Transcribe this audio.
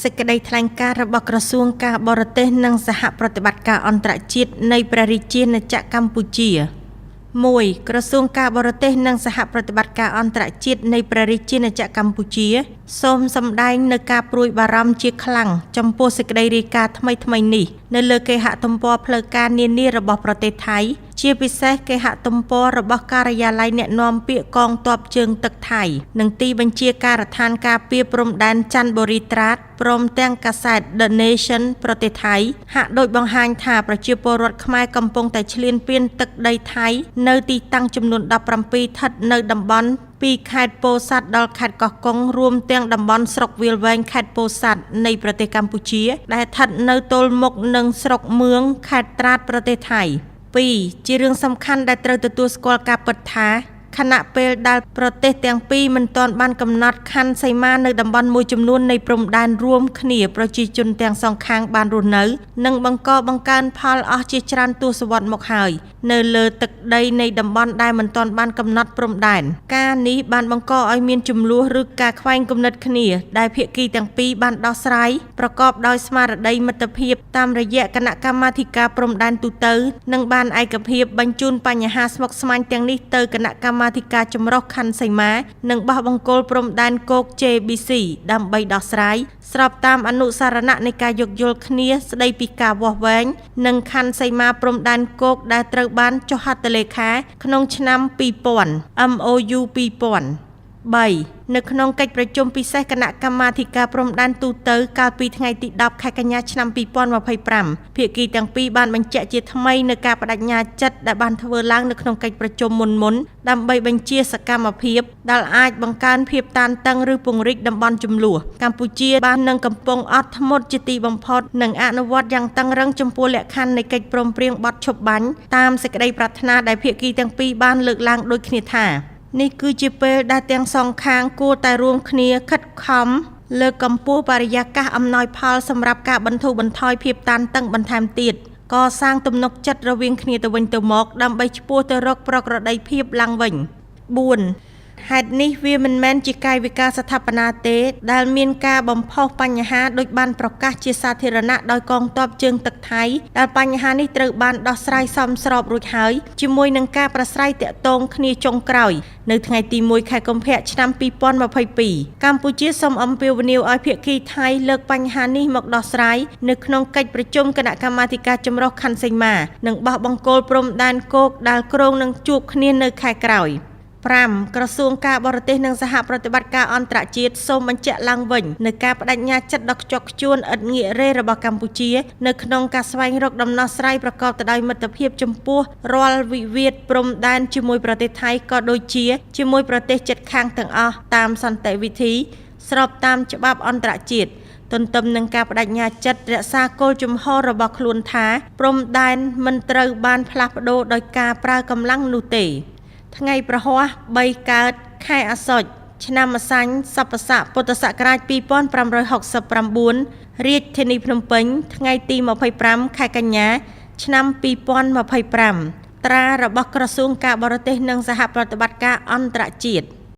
សេចក្តីថ្លែងការណ៍របស់ក្រសួងការបរទេសនិងសហប្រតិបត្តិការអន្តរជាតិនៃព្រះរាជាណាចក្រកម្ពុជា1ក្រសួងការបរទេសនិងសហប្រតិបត្តិការអន្តរជាតិនៃព្រះរាជាណាចក្រកម្ពុជាសូមសម្ដែងនូវការព្រួយបារម្ភជាខ្លាំងចំពោះសេចក្តីរាយការណ៍ថ្មីៗនេះនៅលើគេហទំព័រផ្លូវការនានារបស់ប្រទេសថៃជាពិសេសគេហទំព័ររបស់ការិយាល័យអ្នកនាំពាក្យកងទ័ពជើងទឹកថៃនិងទីបញ្ជាការដ្ឋានការពារព្រំដែនច័ន្ទបុរីត្រាតព្រមទាំងកាសែត The Nation ប្រទេសថៃហាក់ដូចបង្ហាញថាប្រជាពលរដ្ឋខ្មែរកំពុងតែឈ្លានពានទឹកដីថៃនៅទីតាំងចំនួន17ស្ថិតនៅតំបន់ពីខេត្តពោធិ៍សាត់ដល់ខេត្តកោះកុងរួមទាំងតំបន់ស្រុកវាលវែងខេត្តពោធិ៍សាត់នៃប្រទេសកម្ពុជាដែលស្ថិតនៅទល់មុខនឹងស្រុកមឿងខេត្តត្រាតប្រទេសថៃ2ជារឿងសំខាន់ដែលត្រូវទទួលស្គាល់ការពិតថាខណៈពេលដែលប្រទេសទាំងពីរមិនទាន់បានកំណត់ខណ្ឌសីមានៅតំបន់មួយចំនួននៃព្រំដែនរួមគ្នាប្រជាជនទាំងសងខាងបានរស់នៅនិងបង្កើនផលអស់ជាច្រើនទសវត្សរ៍មកហើយនៅលើទឹកដីនៃតំបន់ដែលមិនទាន់បានកំណត់ព្រំដែនការនេះបានបង្កឲ្យមានជម្លោះឬការខ្វែងគំនិតគ្នាដែលភាគីទាំងពីរបានដោះស្រាយប្រកបដោយស្មារតីមិត្តភាពតាមរយៈគណៈកម្មាធិការព្រំដែនទូទៅនិងបានឯកភាពបញ្ជូនបញ្ហាស្មុគស្មាញទាំងនេះទៅគណៈកម្មាធិការចម្រុះខណ្ឌសីមានិងបោះបង្គោលព្រំដែនគោក JBC ដើម្បីដោះស្រាយស្របតាមអនុសារណៈនៃការយោគយល់គ្នាស្ដីពីការវាស់វែងនិងខណ្ឌសីមាព្រំដែនគោកដែលត្រូវបានចុះហត្ថលេខាក្នុងឆ្នាំ2000 MOU 2000 នៅក្នុងកិច្ចប្រជុំពិសេសគណៈកម្មាធិការព្រំដែនទូទៅកាលពីថ្ងៃទី10ខែកញ្ញាឆ្នាំ2025ភាគីទាំងពីរបានបញ្ជាក់ជាថ្មីនៅការបដិញ្ញាចិត្តដែលបានធ្វើឡើងនៅក្នុងកិច្ចប្រជុំមុនដើម្បីបញ្ជាសកម្មភាពដែលអាចបង្កើនភាពតានតឹងឬពង្រីកតំបន់ជម្លោះកម្ពុជាបាននឹងកំពុងអត់ធ្មត់ជាទីបំផុតនិងអនុវត្តយ៉ាងតឹងរ៉ឹងចំពោះលក្ខខណ្ឌនៃកិច្ចព្រមព្រៀងបទឈប់បាញ់តាមសេចក្តីប្រាថ្នាដែលភាគីទាំងពីរបានលើកឡើងដូចគ្នាថានេះគឺជាពេលដែលទាំងសងខាងគួរតែរួមគ្នាខិតខំលើកកម្ពស់បរិយាកាសអំណោយផលសម្រាប់ការបន្ធូរបន្ថយភាពតានតឹងបន្ថែមទៀតកសាងទំនុកចិត្តរវាងគ្នាទៅវិញទៅមកដើម្បីឆ្ពោះទៅរកប្រក្រតីភាពឡើងវិញ4ហេតុនេះវាមិនមែនជាកាយវិការស្ថាបនាទេដែលមានការបំផុសបញ្ហាដោយបានប្រកាសជាសាធារណៈដោយកងទ័ពជើងទឹកថៃដែលបញ្ហានេះត្រូវបានដោះស្រាយសមស្របរួចហើយជាមួយនឹងការប្រស្រ័យតាក់ទងគ្នាចុងក្រោយនៅថ្ងៃទី1ខែកុម្ភៈឆ្នាំ2022កម្ពុជាសូមអំពាវនាវឲ្យភាគីថៃលើកបញ្ហានេះមកដោះស្រាយនៅក្នុងកិច្ចប្រជុំគណៈកម្មាធិការចម្រុះខណ្ឌសីមានិងបោះបង្គោលព្រំដែនគោកដែលគ្រោងនឹងជួបគ្នានៅខែក្រោយ5ក្រសួងការបរទេសនិងសហប្រតិបត្តិការអន្តរជាតិសូមបញ្ជាក់ឡើងវិញនៅការបដិញ្ញាចិត្តដ៏ខ្ជាប់ខ្ជួនឥតងាករេរបស់កម្ពុជានៅក្នុងការស្វែងរកដំណោះស្រាយប្រកបទៅដោយមិត្តភាពចំពោះរាល់វិវាទព្រំដែនជាមួយប្រទេសថៃក៏ដូចជាជាមួយប្រទេសជិតខាងទាំងអស់តាមសន្តិវិធីស្របតាមច្បាប់អន្តរជាតិទន្ទឹមនឹងការបដិញ្ញាចិត្តរក្សាគោលជំហររបស់ខ្លួនថាព្រំដែនមិនត្រូវបានផ្លាស់ប្ដូរដោយការប្រើកម្លាំងនោះទេថ្ងៃប្រហ័ស3កើតខែអាសត់ឆ្នាំម្សាញ់សប្បស័កពុទ្ធសករាជ2569រាជធានីភ្នំពេញថ្ងៃទី25ខែកញ្ញាឆ្នាំ2025ត្រារបស់ក្រសួងការបរទេសនិងសហប្រតិបត្តិការអន្តរជាតិ